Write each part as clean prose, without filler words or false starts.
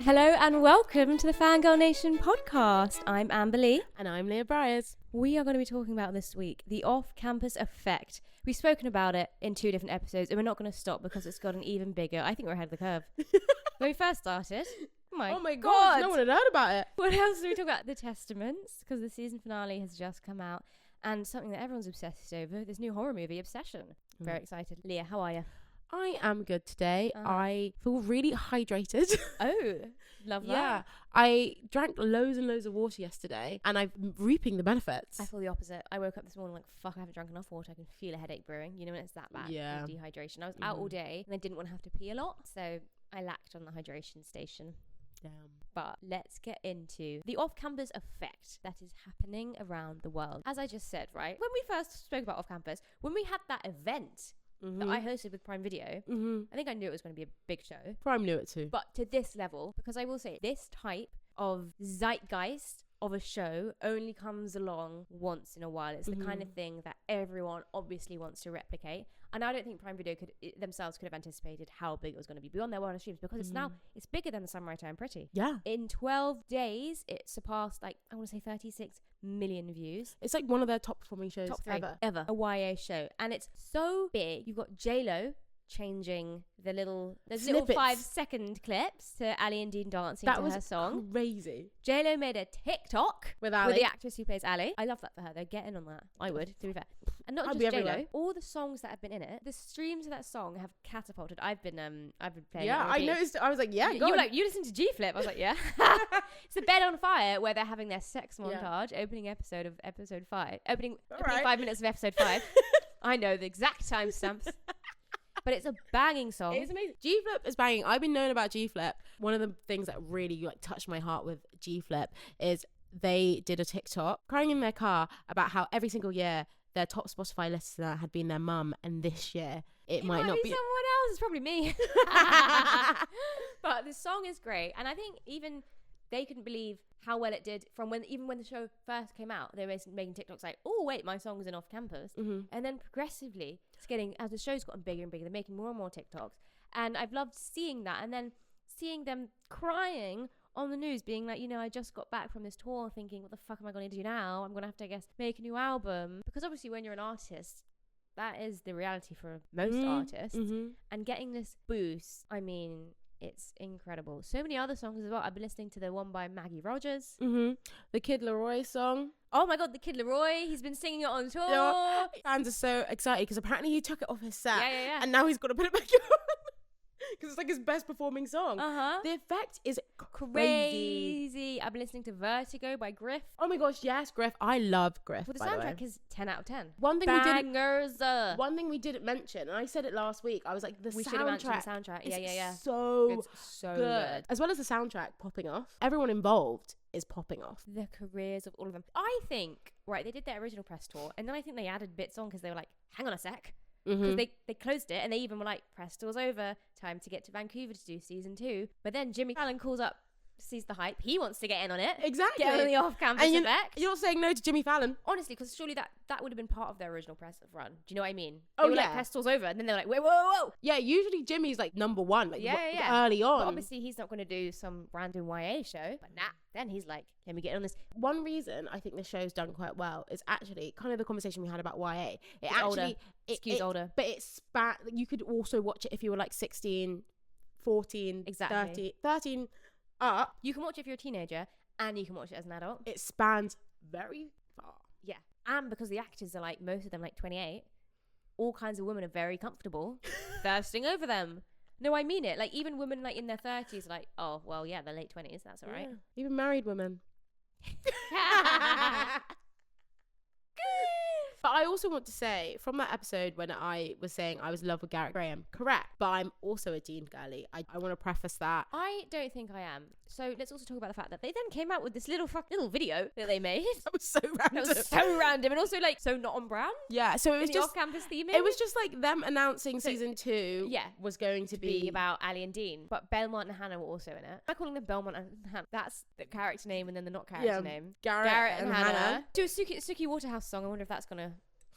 Hello and welcome to the Fangirl Nation podcast. I'm Amber Lee. And I'm Leah Briers. We are going to be talking about this week the off-campus effect. We've spoken about it in 2 different episodes and we're not going to stop because it's gotten even bigger. I think we're ahead of the curve. When we first started, oh my god, no one had heard about it. What else do we talk about? The Testaments, because the season finale has just come out, and something that everyone's obsessed over, this new horror movie, Obsession. Very excited. Leah, how are you? I am good today. I feel really hydrated. Oh, love that. Yeah, I drank loads and loads of water yesterday and I'm reaping the benefits. I feel the opposite. I woke up this morning like, fuck, I haven't drunk enough water. I can feel a headache brewing. You know when it's that bad? Yeah. With dehydration. I was out all day and I didn't want to have to pee a lot. So I lacked on the hydration station. Damn. But let's get into the off-campus effect that is happening around the world. As I just said, right? When we first spoke about off-campus, when we had that event that I hosted with Prime Video, I think I knew it was going to be a big show. Prime knew it too. But to this level, because I will say this type of zeitgeist of a show only comes along once in a while. It's the kind of thing that everyone obviously wants to replicate. And I don't think Prime Video themselves could have anticipated how big it was going to be beyond their wildest dreams, because it's bigger than The Samurai Turn Pretty. Yeah. In 12 days, it surpassed, like, I want to say 36 million views. It's like one of their top performing shows Top 3 ever. A YA show. And it's so big. You've got J-Lo changing the little 5-second clips to Ali and Dean dancing to her song. That was crazy. J-Lo made a TikTok with Ali, with the actress who plays Ali. I love that for her. They're getting on that. I would, to be fair. And not just J-Lo, all the songs that have been in it, the streams of that song have catapulted. I've been playing. Yeah, I noticed. I was like, yeah, you were like, you listen to G-Flip. I was like, yeah. It's the Bed on Fire where they're having their sex montage, opening episode of episode 5, opening 5 minutes of episode 5. I know the exact timestamps. But it's a banging song. It's amazing. G-Flip is banging. I've been knowing about G-Flip. One of the things that really like touched my heart with G-Flip is they did a TikTok crying in their car about how every single year their top Spotify listener had been their mum, and this year it might not be someone else. It's probably me. But the song is great, and I think even they couldn't believe how well it did from when the show first came out. They were making TikToks like, oh wait, my song's in off campus, and then progressively it's getting, as the show's gotten bigger and bigger, they're making more and more TikToks, and I've loved seeing that, and then seeing them crying on the news, being like, you know, I just got back from this tour, thinking, what the fuck am I going to do now? I'm going to have to, I guess, make a new album, because obviously when you're an artist, that is the reality for most artists, and getting this boost, I mean, it's incredible. So many other songs as well. I've been listening to the one by Maggie Rogers. The Kid Laroi song. Oh my god, the Kid Laroi. He's been singing it on tour. Yeah, fans are so excited because apparently he took it off his set. Yeah. And now he's got to put it back on. Because it's like his best performing song. The effect is crazy. I've been listening to Vertigo by Griff. Oh my gosh, yes, Griff. I love Griff. Well, the soundtrack is 10 out of 10. One thing we didn't mention, and I said it last week, I was like, we should have mentioned the soundtrack. Yeah. So good. As well as the soundtrack popping off, everyone involved is popping off. The careers of all of them. I think, right, they did their original press tour, and then I think they added bits on because they were like, hang on a sec. Because they closed it and they even were like, press tour's over, time to get to Vancouver to do season 2. But then Jimmy Fallon calls up, sees the hype, he wants to get in on it. Exactly. Get on the off-campus effect. You're not saying no to Jimmy Fallon. Honestly, because surely that would have been part of their original press run. Do you know what I mean? They were like, press tour's over, and then they were like, whoa. Yeah, usually Jimmy's like number one, like early on. But obviously he's not going to do some random YA show, but then he's like, let me get on this. One reason I think this show's done quite well is actually kind of the conversation we had about YA. It's older. But it's you could also watch it if you were like 16, 14, 13 up. You can watch it if you're a teenager, and you can watch it as an adult. It spans very far. Yeah. And because the actors are like, most of them like 28, all kinds of women are very comfortable thirsting over them. No, I mean it. Like, even women like in their 30s are like, oh, well, yeah, they're late 20s. That's all right. Yeah. Even married women. But I also want to say, from that episode when I was saying I was in love with Garrett Graham, correct, but I'm also a Dean girly. I want to preface that. I don't think I am. So let's also talk about the fact that they then came out with this little video that they made. That was so random. That was so random, and also like so not on brand. Yeah, so it was just off-campus theming. It was just like them announcing season 2. Was going to be about Ali and Dean, but Belmont and Hannah were also in it. I'm calling them Belmont and Hannah. That's the character name and then the not character name. Garrett and Hannah. Do a Suki Waterhouse song. I wonder if that's gonna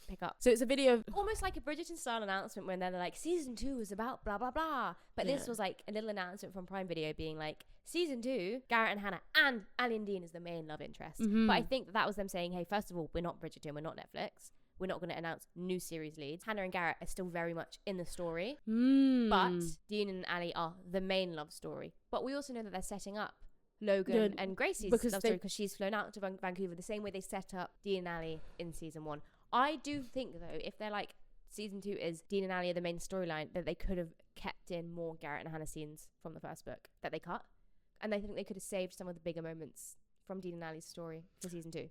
pick up. So it's a video of almost like a Bridgerton style announcement when they're like, season 2 is about blah blah blah, but this was like a little announcement from Prime Video being like, Season 2, Garrett and Hannah and Ali and Dean is the main love interest. But I think that was them saying, hey, first of all, we're not Bridgerton, we're not Netflix. We're not going to announce new series leads. Hannah and Garrett are still very much in the story. But Dean and Ali are the main love story. But we also know that they're setting up Logan and Gracie's love story because she's flown out to Vancouver the same way they set up Dean and Ali in season 1. I do think, though, if they're like, season 2 is Dean and Ali are the main storyline, that they could have kept in more Garrett and Hannah scenes from the first book that they cut. And I think they could have saved some of the bigger moments from Dean and Ali's story for season 2.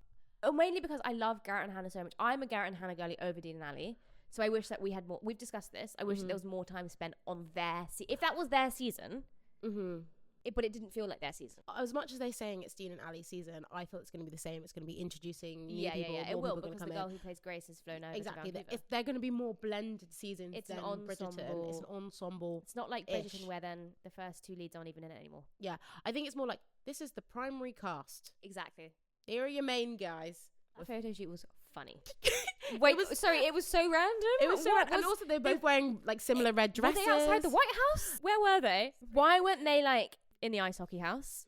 Mainly because I love Garrett and Hannah so much. I'm a Garrett and Hannah girlie over Dean and Ali. So I wish that we had more. We've discussed this. I wish that there was more time spent on their if that was their season. But it didn't feel like their season. As much as they're saying it's Dean and Ali's season, I thought it's going to be the same. It's going to be introducing new people. Yeah, it will, because the girl who plays Grace has flown over. Exactly. If they're going to be more blended seasons, it's than an ensemble. Bridgerton. It's an ensemble. It's not like Bridgerton where then the first 2 leads aren't even in it anymore. Yeah, I think it's more like this is the primary cast. Exactly. Here are your main guys. The photo shoot was funny. Wait, it was so random. It was so random. And also they're both wearing like similar red dresses. Were they outside the White House? Where were they? Why weren't they like in the ice hockey house,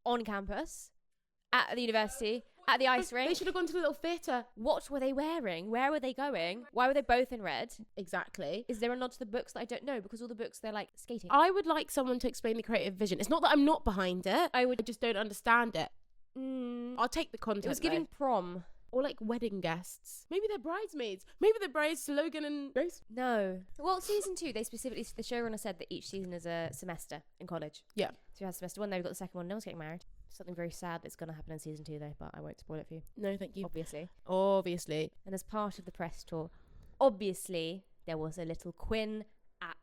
on campus, at the university, at the ice rink? They should have gone to the little theatre. What were they wearing? Where were they going? Why were they both in red? Exactly. Is there a nod to the books that I don't know? Because all the books, they're like skating. I would like someone to explain the creative vision. It's not that I'm not behind it. I just don't understand it. I'll take the content. It was giving prom. Or like wedding guests. Maybe they're bridesmaids. Maybe they're brides to Logan and Grace. No. Well, season 2, they specifically, the showrunner said that each season is a semester in college. Yeah. So you have semester 1, then we've got the second one. No one's getting married. Something very sad that's going to happen in season 2 though, but I won't spoil it for you. No, thank you. Obviously. And as part of the press tour, obviously, there was a little Quinn app.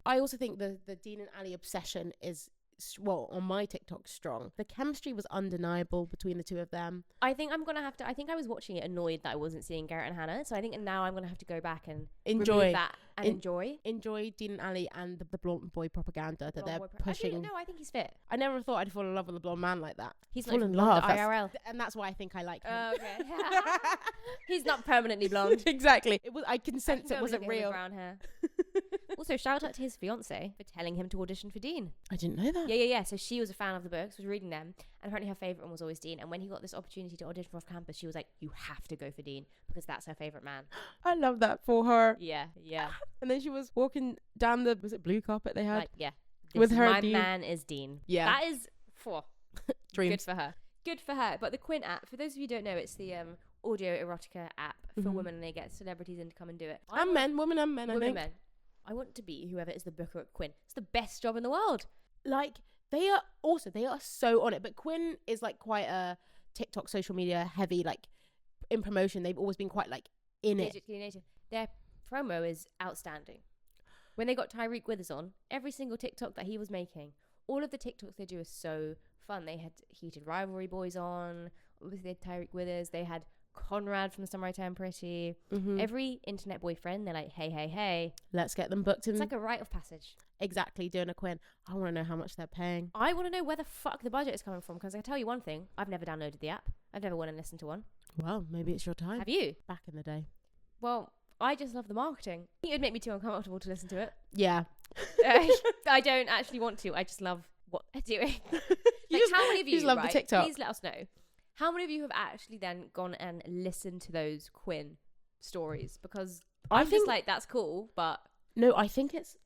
I also think the Dean and Ali obsession is, well, on my TikTok, strong. The chemistry was undeniable between the two of them. I think I'm gonna have to. I think I was watching it annoyed that I wasn't seeing Garrett and Hannah. So I think now I'm gonna have to go back and enjoy that and enjoy Dean and Ali and the blonde boy propaganda that they're pushing. I think he's fit. I never thought I'd fall in love with a blonde man like that. He's not in love IRL, and that's why I think I like him. Okay. He's not permanently blonde. Exactly. It was. I can sense it wasn't real. Brown hair. Also, shout out to his fiance for telling him to audition for Dean. I didn't know that. Yeah. So she was a fan of the books, was reading them, and apparently her favourite one was always Dean. And when he got this opportunity to audition for off campus, she was like, you have to go for Dean because that's her favourite man. I love that for her. Yeah. And then she was walking down the, was it blue carpet they had? Like, yeah. With her My Dean. man is Dean. Yeah. That is dreams. Good for her. But the Quinn app, for those of you who don't know, it's the audio erotica app for women, and they get celebrities in to come and do it. Women and men, I think. Men. I want to be whoever is the booker at Quinn. It's the best job in the world. Like, they are so on it. But Quinn is like quite a TikTok social media heavy, like in promotion. They've always been quite like in Digitally native. Their promo is outstanding. When they got Tyreek Withers on, every single TikTok that he was making, all of the TikToks they do are so fun. They had Heated Rivalry Boys on. Obviously, they had Tyreek Withers. They had Conrad from Summer I Turn Pretty. Every internet boyfriend, they're like, hey, let's get them booked in. It's like a rite of passage. Exactly, doing a Quinn. I want to know how much they're paying. I want to know where the fuck the budget is coming from, because I can tell you one thing, I've never downloaded the app. I've never went and listened to one. Well, maybe it's your time. Have you? Back in the day. Well, I just love the marketing. I think it would make me too uncomfortable to listen to it. Yeah. I don't actually want to. I just love what they're doing. How many of you just love the TikTok. Please let us know. How many of you have actually then gone and listened to those Quinn stories? Because I'm just like, that's cool, but... No, I think it's...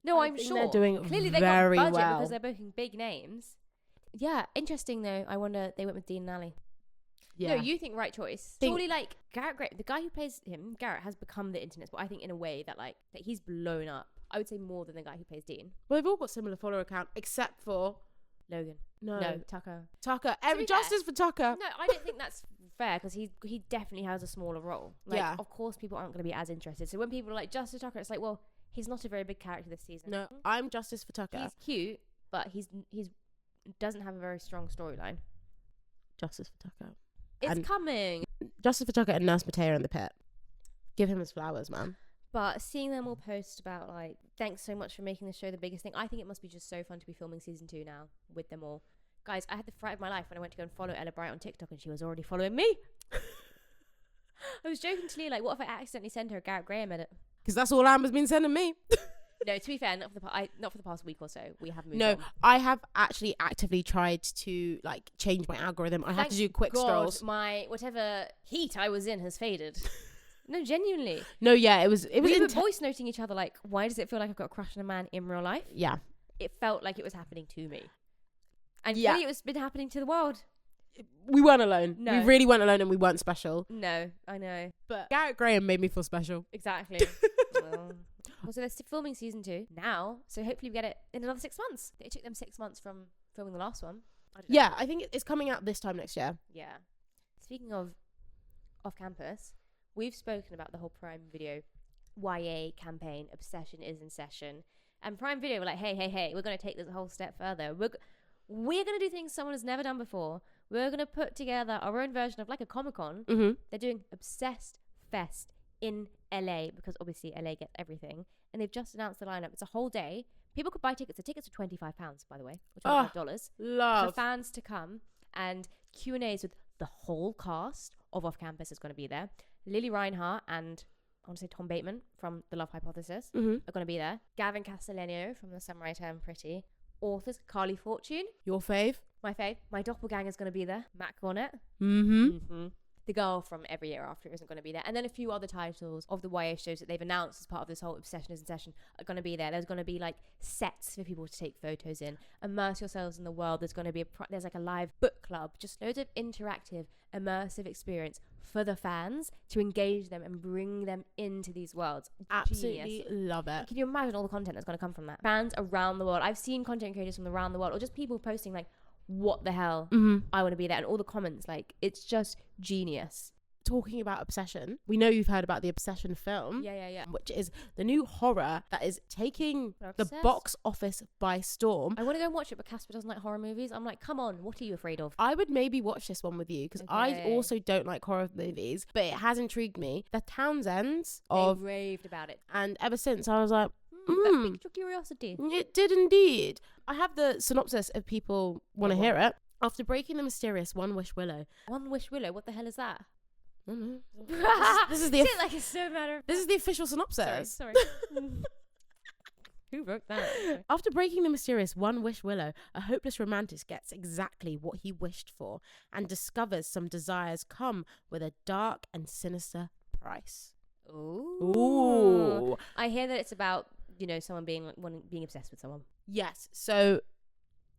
No, I'm sure. They're doing Clearly they very got budget well. because they're booking big names. Yeah, interesting though. I wonder, they went with Dean and Ali. Yeah. No, you think right choice. Surely, like, Garrett, the guy who plays him, Garrett, has become the internet, but I think in a way that, like, that he's blown up. I would say more than the guy who plays Dean. Well, they've all got similar follower account, except for... Logan. No, Tucker. Justice for Tucker. No, I don't think that's fair, because he definitely has a smaller role. Like, yeah. Of course, people aren't going to be as interested. So when people are like, Justice Tucker, it's like, well, he's not a very big character this season. No, I'm Justice for Tucker. He's cute, but he's doesn't have a very strong storyline. Justice for Tucker. It's coming. Justice for Tucker and Nurse Matea in the pit. Give him his flowers, man. But seeing them all post about, like, thanks so much for making the show the biggest thing, I think it must be just so fun to be filming season 2 now with them all. Guys, I had the fright of my life when I went to go and follow Ella Bright on TikTok and she was already following me. I was joking to Leah, like, what if I accidentally send her a Garrett Graham edit? Because that's all Amber's been sending me. No, to be fair, not for the past week or so. We have moved No, on. I have actually actively tried to like change my algorithm. I have to do quick scrolls. My whatever heat I was in has faded. No, genuinely. No, yeah, it was. We were voice noting each other like, why does it feel like I've got a crush on a man in real life? Yeah. It felt like it was happening to me. And Yeah. clearly it was been happening to the world. We weren't alone. No. We really weren't alone, and we weren't special. No, I know. But Garrett Graham made me feel special. Exactly. Well, so they're still filming season 2 now, so hopefully we get it in another 6 months. It took them 6 months from filming the last one. I don't know. Yeah, I think it's coming out this time next year. Yeah. Speaking of off campus, we've spoken about the whole Prime Video YA campaign, Obsession is in Session. And Prime Video were like, hey, we're going to take this a whole step further. We're going to do things someone has never done before. We're going to put together our own version of like a Comic-Con. Mm-hmm. They're doing Obsessed Fest in LA because obviously LA gets everything. And they've just announced the lineup. It's a whole day. People could buy tickets. The tickets are £25, by the way, or $25. Love. For fans to come, and Q&As with the whole cast of Off Campus is going to be there. Lily Reinhart and I want to say Tom Bateman from The Love Hypothesis are going to be there. Gavin Castellano from The Samurai Turn Pretty. Authors Carly Fortune. Your fave? My fave. My doppelganger's going to be there. Matt Cornett. Mm-hmm. The girl from Every Year After isn't going to be there. And then a few other titles of the YA shows that they've announced as part of this whole Obsession is in Session are going to be there. There's going to be like sets for people to take photos in. Immerse yourselves in the world. There's going to be there's like a live book club. Just loads of interactive, immersive experience for the fans to engage them and bring them into these worlds. Absolutely Genius. love it. Can you imagine all the content that's going to come from that? Fans around the world. I've seen content creators from around the world, or just people posting like, what the hell? I want to be there. And all the comments, like, it's just genius. Talking about Obsession, we know you've heard about the Obsession film. Yeah. Which is the new horror that is taking the box office by storm. I want to go and watch it, but Casper doesn't like horror movies. I'm like, come on, what are you afraid of? I would maybe watch this one with you because I also don't like horror movies, but it has intrigued me. The Townsends They raved about it. and ever since I was like, That piqued your curiosity. it did indeed. I have the synopsis if people want to hear it. After breaking the mysterious One Wish Willow. One Wish Willow, what the hell is that? No. This is the Is it like it's so matter of this is the official synopsis. Sorry. Who wrote that? After breaking the mysterious One Wish Willow, a hopeless romantic gets exactly what he wished for and discovers some desires come with a dark and sinister price. Ooh. I hear that it's about, someone being obsessed with someone. Yes. So,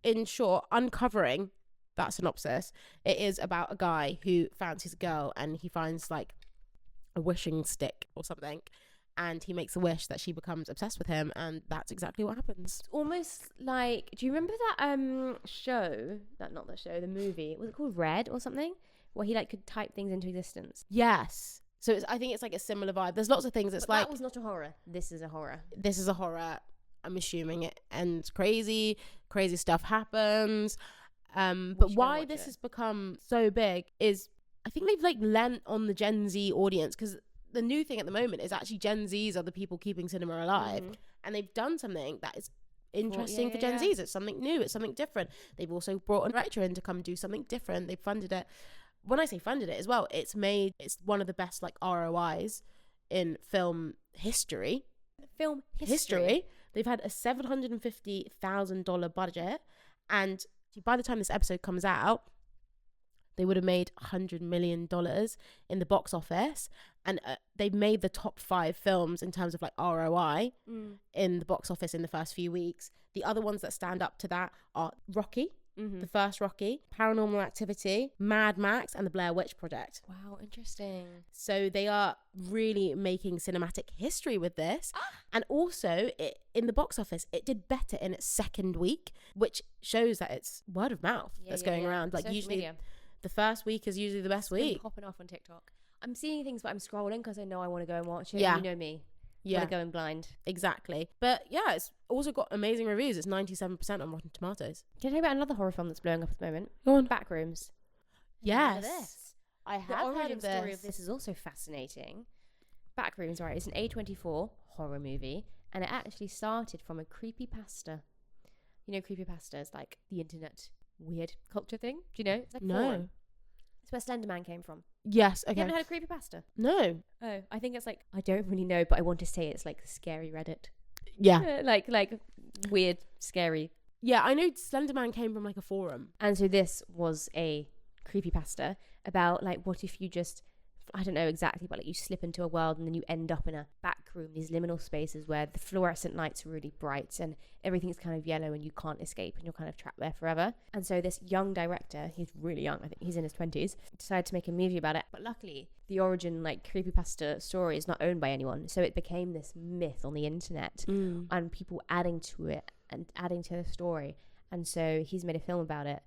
in short, uncovering that synopsis, it is about a guy who fancies a girl and he finds like a wishing stick or something, and he makes a wish that she becomes obsessed with him, and that's exactly what happens. It's almost like, do you remember that show? Not that show, the movie. Was it called Red or something? Where he like could type things into existence. Yes. So I think it's like a similar vibe. There's lots of things. It's but like that was not a horror. This is a horror. This is a horror. I'm assuming it ends crazy stuff happens. But why this has become so big is I think they've like lent on the Gen Z audience, because the new thing at the moment is actually Gen Zs are the people keeping cinema alive, and they've done something that is interesting for Gen Zs. It's something new. It's something different. They've also brought a director in to come do something different. They've funded it. When I say funded it as well, it's one of the best like ROIs in film history. They've had a $750,000 budget, and by the time this episode comes out, they would have made $100 million in the box office, and they've made the top 5 films in terms of like ROI in the box office in the first few weeks. The other ones that stand up to that are Rocky, the first Rocky, Paranormal Activity, Mad Max, and the Blair Witch Project. Wow, interesting. So they are really making cinematic history with this. And also, in the box office, it did better in its second week, which shows that it's word of mouth that's going around. Like social usually, media. The first week is usually the best week. Popping off on TikTok. I'm seeing things, but I'm scrolling because I know I want to go and watch it. Yeah. You know me. Yeah. Want to go in blind. Exactly. But yeah, it's also got amazing reviews. It's 97% on Rotten Tomatoes. Can I tell you about another horror film that's blowing up at the moment? Go on. Backrooms. Yes. I have the heard origin of this. story of this is also fascinating. Backrooms, right? It's an A24 horror movie, and it actually started from a creepypasta. You know, creepypasta is like the internet weird culture thing. Do you know? It's like forum. It's where Slenderman came from. Yes. Okay. You haven't heard of creepypasta? No. Oh, I think it's like, I don't really know, but I want to say it's like scary Reddit. Yeah. like weird, scary. Yeah, I know Slenderman came from like a forum. And so this was a creepypasta about like, what if you just, I don't know exactly, but like you slip into a world and then you end up in a back room, these liminal spaces where the fluorescent lights are really bright and everything's kind of yellow and you can't escape and you're kind of trapped there forever. And so this young director, he's really young, I think he's in his 20s, decided to make a movie about it. But luckily, the origin like creepypasta story is not owned by anyone. So it became this myth on the internet and people adding to it and adding to the story. And so he's made a film about it.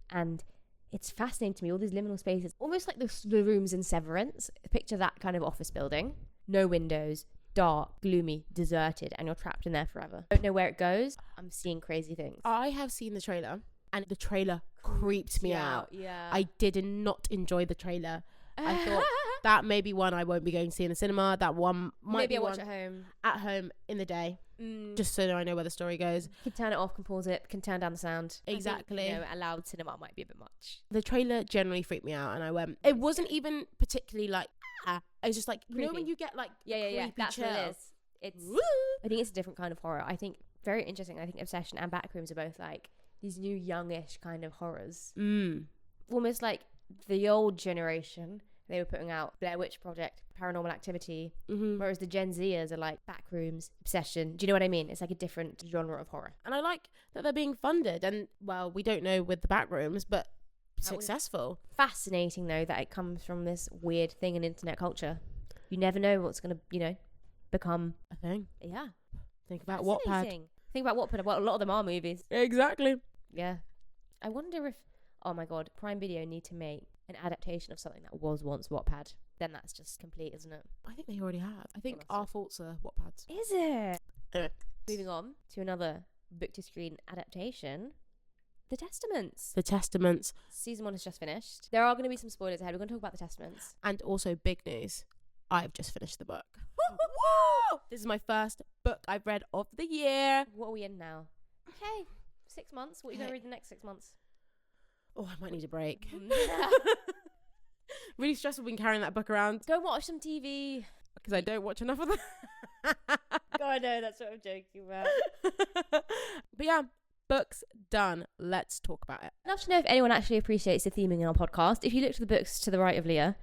And it's fascinating to me, all these liminal spaces, almost like the rooms in Severance. Picture that kind of office building. No windows, dark, gloomy, deserted, and you're trapped in there forever. Don't know where it goes. I'm seeing crazy things. I have seen the trailer, and the trailer creeped me out. Yeah. I did not enjoy the trailer. I thought that may be one I won't be going to see in the cinema. That one might Maybe be I watch one at home. at home in the day, just so I know where the story goes. Can turn it off, can pause it, can turn down the sound. Exactly. I think, a loud cinema might be a bit much. The trailer generally freaked me out, and I went. It wasn't even particularly like. It was just like, you know when you get like Yeah. That's chill. what it is. It's. Woo! I think it's a different kind of horror. I think very interesting. I think Obsession and Backrooms are both like these new youngish kind of horrors. Almost like the old generation. They were putting out Blair Witch Project, Paranormal Activity, whereas the Gen Zers are like Backrooms, Obsession. Do you know what I mean? It's like a different genre of horror. And I like that they're being funded, and well, we don't know with the Backrooms, but successful. Fascinating though that it comes from this weird thing in internet culture. You never know what's going to, become a thing. Yeah. Think about Wattpad. Think about Wattpad. Well, a lot of them are movies. Exactly. Yeah. I wonder if, oh my God, Prime Video need to make an adaptation of something that was once Wattpad. Then that's just complete, isn't it? I think they already have. I think Our Faults are Wattpads. Is it? Moving on to another book to screen adaptation. The Testaments. The Testaments. Season 1 has just finished. There are going to be some spoilers ahead. We're going to talk about The Testaments. And also big news. I've just finished the book. This is my first book I've read of the year. What are we in now? Okay. 6 months. What are you going to read the next 6 months? Oh, I might need a break. Really stressful being carrying that book around. Go watch some TV. Because I don't watch enough of that. God, no, that's what I'm joking about. But yeah, books done. Let's talk about it. I'd love to know if anyone actually appreciates the theming in our podcast. If you look to the books to the right of Leah,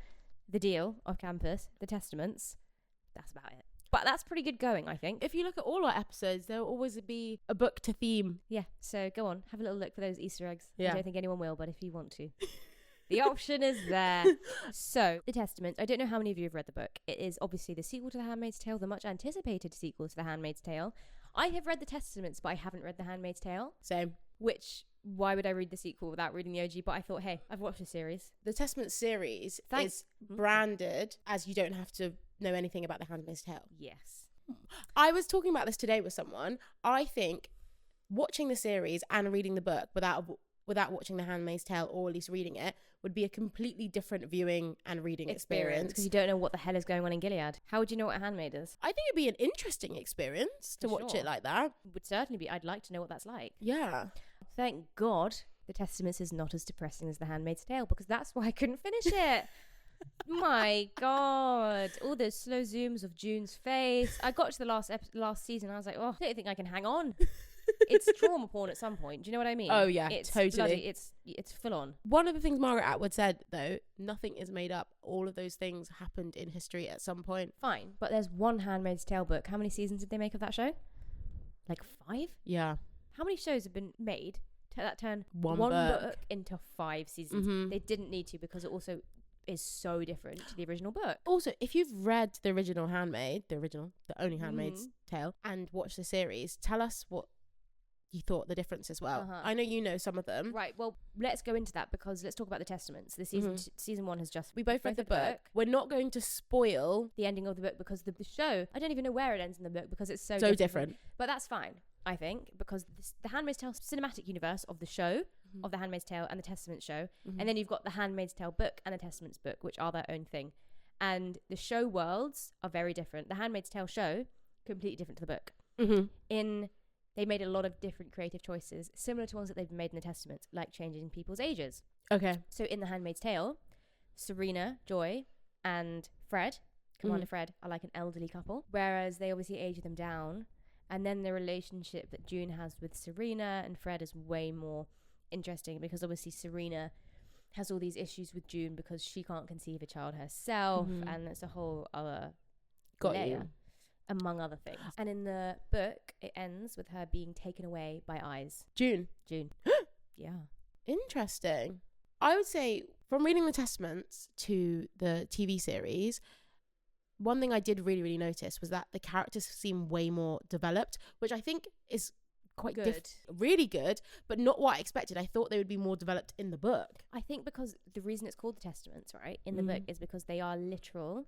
The Deal, Off Campus, The Testaments, that's about it. But that's pretty good going, I think. If you look at all our episodes, there will always be a book to theme. Yeah, so go on, have a little look for those Easter eggs. Yeah. I don't think anyone will, but if you want to. The option is there. So, The Testaments. I don't know how many of you have read the book. It is obviously the sequel to The Handmaid's Tale, the much anticipated sequel to The Handmaid's Tale. I have read The Testaments, but I haven't read The Handmaid's Tale. Same. Which, why would I read the sequel without reading the OG? But I thought, hey, I've watched the series. The Testament series is branded as you don't have to know anything about The Handmaid's Tale. Yes. I was talking about this today with someone. I think watching the series and reading the book without watching The Handmaid's Tale, or at least reading it, would be a completely different viewing and reading experience. Because you don't know what the hell is going on in Gilead. How would you know what a handmaid is? I think it'd be an interesting experience to watch it like that. Would certainly be. I'd like to know what that's like. Yeah. Thank God The Testaments is not as depressing as The Handmaid's Tale, because that's why I couldn't finish it. My God. All those slow zooms of June's face. I got to the last season and I was like, oh, I don't think I can hang on. It's trauma porn at some point. Do you know what I mean? Oh yeah, it's totally. It's full on. One of the things Margaret Atwood said, though, nothing is made up. All of those things happened in history at some point. Fine, but there's one Handmaid's Tale book. How many seasons did they make of that show? Like 5? Yeah. How many shows have been made that turn one book into 5 seasons? Mm-hmm. They didn't need to, because it also is so different to the original book. Also, if you've read the original Handmaid, the only Handmaid's Tale, and watched the series, tell us what you thought the difference as well. I know you know some of them. Right, well, let's go into that, because let's talk about the Testaments. The season 1 has just... We both read the book. We're not going to spoil the ending of the book, because the show, I don't even know where it ends in the book, because it's so different. But that's fine, I think, because the Handmaid's Tale cinematic universe of the show, of the Handmaid's Tale and the Testaments show, and then you've got the Handmaid's Tale book and the Testaments book, which are their own thing. And the show worlds are very different. The Handmaid's Tale show, completely different to the book. They made a lot of different creative choices, similar to ones that they've made in the Testament, like changing people's ages. Okay. So in The Handmaid's Tale, Serena, Joy, and Fred, Commander Fred, are like an elderly couple, whereas they obviously age them down. And then the relationship that June has with Serena and Fred is way more interesting, because obviously Serena has all these issues with June because she can't conceive a child herself, and it's a whole other layer, among other things. And in the book, it ends with her being taken away by eyes. June. Yeah. Interesting. I would say, from reading the Testaments to the TV series, one thing I did really, really notice was that the characters seem way more developed, which I think is quite good. Really good, but not what I expected. I thought they would be more developed in the book. I think because the reason it's called the Testaments, right, in the book, is because they are literal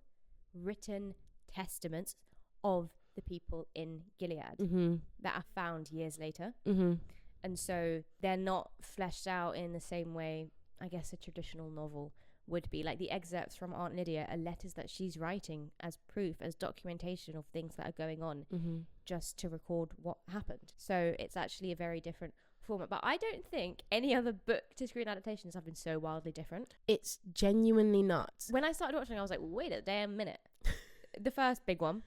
written testaments of the people in Gilead that are found years later. And so they're not fleshed out in the same way, I guess, a traditional novel would be. Like, the excerpts from Aunt Lydia are letters that she's writing as proof, as documentation of things that are going on, just to record what happened. So it's actually a very different format. But I don't think any other book to screen adaptations have been so wildly different. It's genuinely nuts. When I started watching, I was like, wait a damn minute. The first big one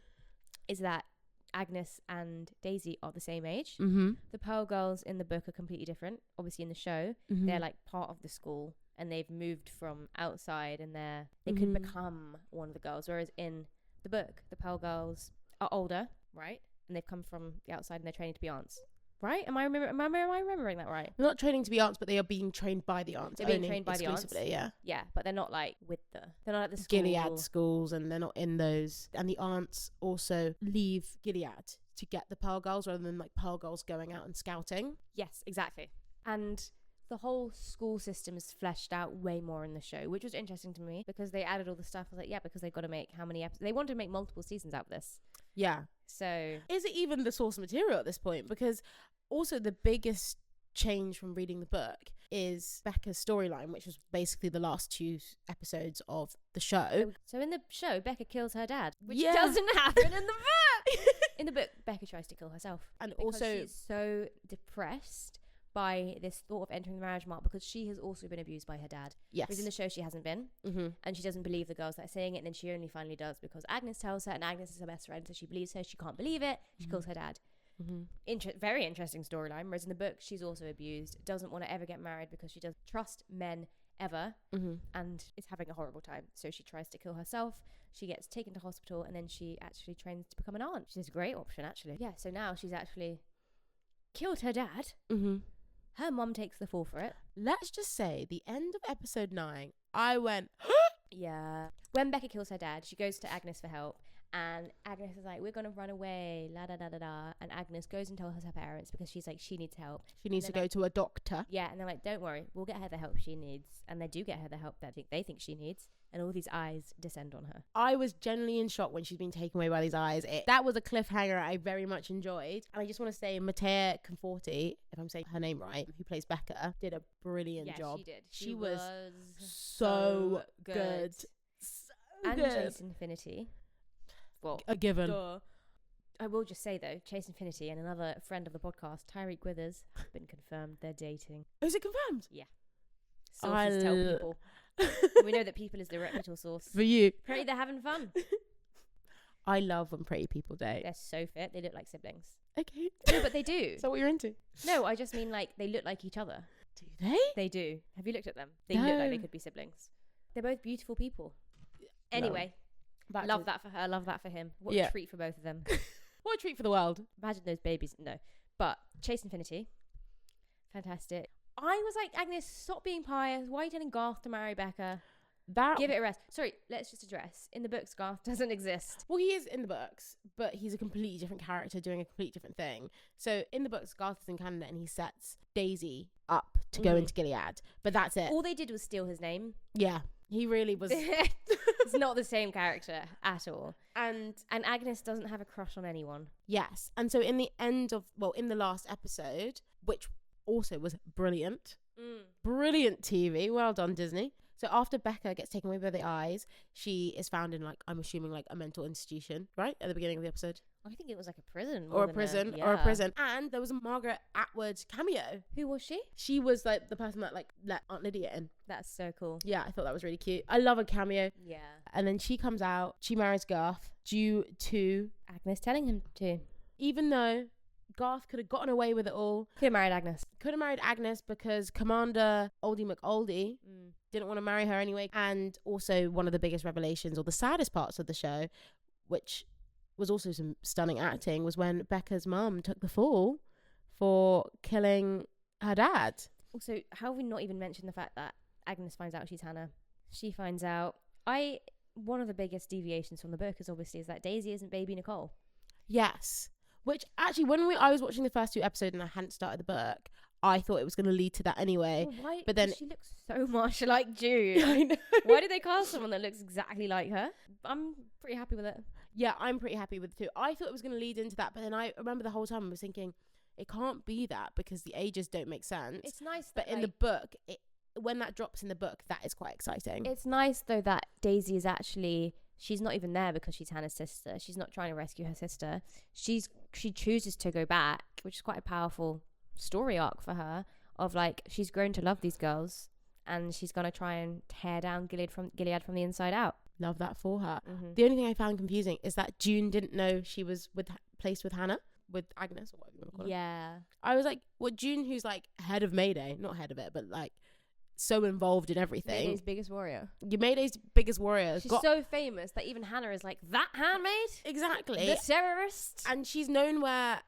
is that Agnes and Daisy are the same age. The Pearl Girls in the book are completely different. Obviously in the show, they're like part of the school, and they've moved from outside, and they could become one of the girls. Whereas in the book, the Pearl Girls are older, right? And they've come from the outside, and they're training to be aunts. Right? Am I remembering that right? They're not training to be aunts, but they are being trained by the aunts. They're being trained by the aunts. Yeah. Yeah, but they're not like they're not at the school. Gilead schools, and they're not in those. And the aunts also leave Gilead to get the Pearl Girls, rather than like Pearl Girls going out and scouting. Yes, exactly. And the whole school system is fleshed out way more in the show, which was interesting to me, because they added all the stuff. I was like, yeah, because they've got to make how many episodes? They wanted to make multiple seasons out of this. Yeah. So is it even the source material at this point? Because also the biggest change from reading the book is Becca's storyline, which was basically the last 2 episodes of the show. So in the show, Becca kills her dad, which doesn't happen in the book. In the book, Becca tries to kill herself, and because also she's so depressed by this thought of entering the marriage mark, because she has also been abused by her dad. Yes. Whereas in the show, she hasn't been. And she doesn't believe the girls that are saying it, and then she only finally does, because Agnes tells her, and Agnes is her best friend, so she believes her. She can't believe it. She kills her dad. Very interesting storyline. Whereas in the book, she's also abused, doesn't want to ever get married because she doesn't trust men ever, and is having a horrible time. So she tries to kill herself. She gets taken to hospital, and then she actually trains to become an aunt, which is a great option, actually. Yeah, so now she's actually killed her dad. Her mum takes the fall for it. Let's just say the end of episode 9, I went, yeah. When Becca kills her dad, she goes to Agnes for help. And Agnes is like, we're going to run away, la da da da da. And Agnes goes and tells her parents, because she's like, she needs help. She needs to go to a doctor. Yeah, and they're like, don't worry, we'll get her the help she needs. And they do get her the help that they think she needs. And all these eyes descend on her. I was genuinely in shock when she's been taken away by these eyes. That was a cliffhanger I very much enjoyed. And I just want to say, Matea Conforti, if I'm saying her name right, who plays Becca, did a brilliant job. She did. She was so good. And Jason Finity. Well, a given. I will just say though, Chase Infinity and another friend of the podcast, Tyreek Withers, have been confirmed they're dating. Is it confirmed? Yeah. Sources tell people. We know that People is the reputable source. For you. Apparently they're having fun. I love when pretty people date. They're so fit. They look like siblings. Okay. No, but they do. Is that what you're into? No, I just mean like they look like each other. Do they? They do. Have you looked at them? They look like they could be siblings. They're both beautiful people. Anyway. Love that for her. Love that for him. What a treat for both of them. What a treat for the world. Imagine those babies. No. But Chase Infinity. Fantastic. I was like, Agnes, stop being pious. Why are you telling Garth to marry Becca? Give it a rest. Sorry, let's just address. In the books, Garth doesn't exist. Well, he is in the books, but he's a completely different character doing a completely different thing. So in the books, Garth is in Canada and he sets Daisy up to go into Gilead. But that's it. All they did was steal his name. Yeah. He really was. It's not the same character at all. And Agnes doesn't have a crush on anyone. Yes. And so in the in the last episode, which also was brilliant. Brilliant TV. Well done, Disney. So after Becca gets taken away by the eyes, she is found in, like, I'm assuming, like, a mental institution, right? At the beginning of the episode. I think it was like a prison. Or a prison. And there was a Margaret Atwood cameo. Who was she? She was, like, the person that, like, let Aunt Lydia in. That's so cool. Yeah, I thought that was really cute. I love a cameo. Yeah. And then she comes out. She marries Garth due to Agnes telling him to. even though Garth could have gotten away with it all. Could have married Agnes. Could have married Agnes because Commander Oldie McOldie didn't want to marry her anyway. And also one of the biggest revelations, or the saddest parts of the show, which was also some stunning acting, was when Becca's mum took the fall for killing her dad. Also, how have we not even mentioned the fact that Agnes finds out she's Hannah? She finds out. One of the biggest deviations from the book is that Daisy isn't baby Nicole. Yes. Which actually, when I was watching the first 2 episodes and I hadn't started the book, I thought it was going to lead to that anyway. Well, why? But then she looks so much like June. I know. Why did they cast someone that looks exactly like her? I'm pretty happy with it. Yeah, I'm pretty happy with it too. I thought it was going to lead into that, but then I remember the whole time I was thinking, it can't be that because the ages don't make sense. It's nice, but in the book, when that drops in the book, that is quite exciting. It's nice though that Daisy is actually. She's not even there because she's Hannah's sister. She's not trying to rescue her sister. She chooses to go back, which is quite a powerful story arc for her. Of like, she's grown to love these girls, and she's gonna try and tear down Gilead from the inside out. Love that for her. Mm-hmm. The only thing I found confusing is that June didn't know she was placed with Hannah, with Agnes, or whatever you want to call her. Yeah. I was like, what, June, who's like head of Mayday, not head of it, but like so involved in everything. Mayday's biggest warrior. Your Mayday's biggest warrior. She's so famous that even Hannah is like, that handmaid? Exactly. The terrorist? And she's known where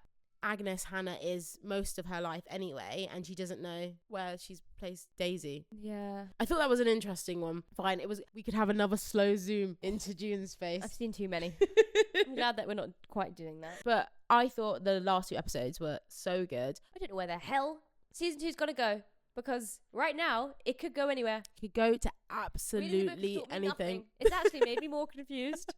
Hannah is most of her life anyway, and she doesn't know where she's placed Daisy. Yeah. I thought that was an interesting one. Fine, we could have another slow zoom into June's face. I've seen too many. I'm glad that we're not quite doing that. But I thought the last 2 episodes were so good. I don't know where the hell season 2's got to go. Because right now, it could go anywhere. It could go to absolutely anything. Nothing. It's actually made me more confused.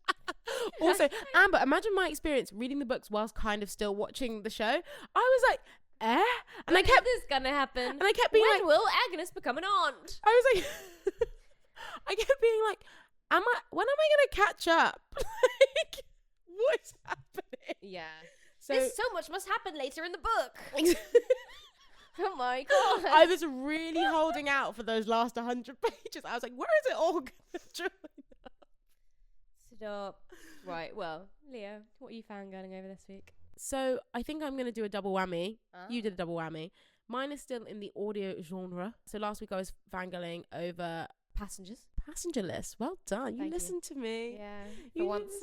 Also, Amber, imagine my experience reading the books whilst kind of still watching the show. I was like, and when is this gonna happen? And I kept being when will Agnes become an aunt? I was like, I kept being like, when am I gonna catch up? Like, what's happening? Yeah. So much must happen later in the book. Oh my god. I was really holding out for those last 100 pages. I was like, where is it all going to join up? Stop. Right, well, Leah, what are you fangirling over this week? So I think I'm going to do a double whammy. You did a double whammy. Mine is still in the audio genre. So last week I was fangirling over Passengerless. Well done. You listened to me. Yeah, for once.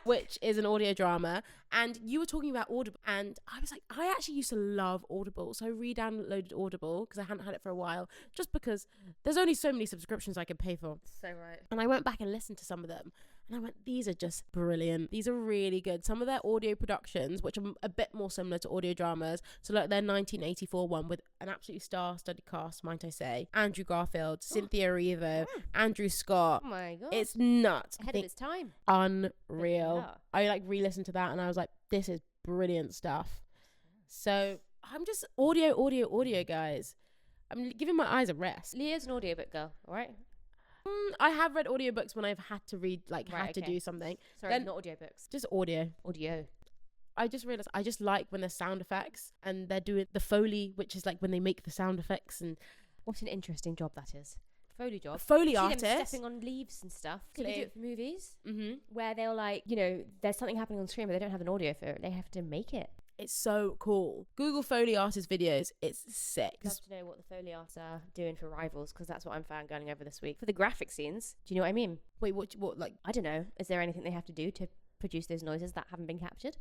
Which is an audio drama. And you were talking about Audible. And I was like, I actually used to love Audible. So I re-downloaded Audible because I hadn't had it for a while. Just because there's only so many subscriptions I could pay for. So right. And I went back and listened to some of them. And I went, these are just brilliant. These are really good. Some of their audio productions, which are a bit more similar to audio dramas. So like their 1984 one with an absolutely star-studded cast, might I say. Andrew Garfield, Cynthia Erivo, Andrew Scott. Oh my god. It's nuts. Ahead of its time. Unreal. Yeah. I like re-listened to that and I was like, this is brilliant stuff. So I'm just audio, guys. I'm giving my eyes a rest. Leah's an audiobook girl, all right? I have read audiobooks when I've had to read, to do something. Sorry, not audiobooks. Just audio. I just realised I just like when there's sound effects and they're doing the Foley, which is like when they make the sound effects. And what an interesting job that is. Foley job. Foley artist. Them stepping on leaves and stuff. Can Clear. you do it for movies? Mm-hmm. Where they'll like, there's something happening on screen but they don't have an audio for it. They have to make it. It's so cool. Google Foley artist videos. It's sick. I'd love to know what the Foley artists are doing for Rivals because that's what I'm fangirling over this week. For the graphic scenes, do you know what I mean? Wait, what like? I don't know. Is there anything they have to do to produce those noises that haven't been captured?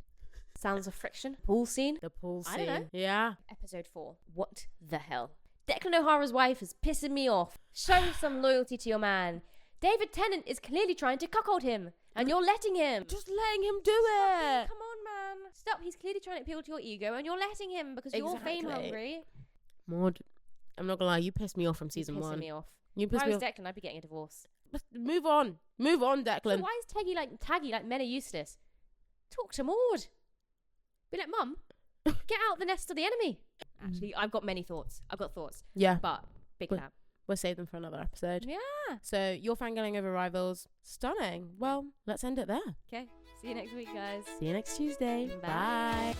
Sounds of friction. Pool scene? The pool scene. I don't know. Yeah. Episode 4. What the hell? Declan O'Hara's wife is pissing me off. Show some loyalty to your man. David Tennant is clearly trying to cuckold him and you're letting him. Just letting him do it. Come on, man. Stop. He's clearly trying to appeal to your ego and you're letting him because you're fame hungry. Maud, I'm not gonna lie, you pissed me off from season 1. Pissing me off. You pissed if I me was off. Declan, I'd be getting a divorce. Move on, Declan. So why is Taggy like men are useless? Talk to Maud. Be like, Mum, get out the nest of the enemy. Actually, I've got many thoughts. Yeah. But big clap. We'll save them for another episode. Yeah. So you're fangirling over Rivals. Stunning. Well, let's end it there. Okay. See you next week, guys. See you next Tuesday. Bye. Bye.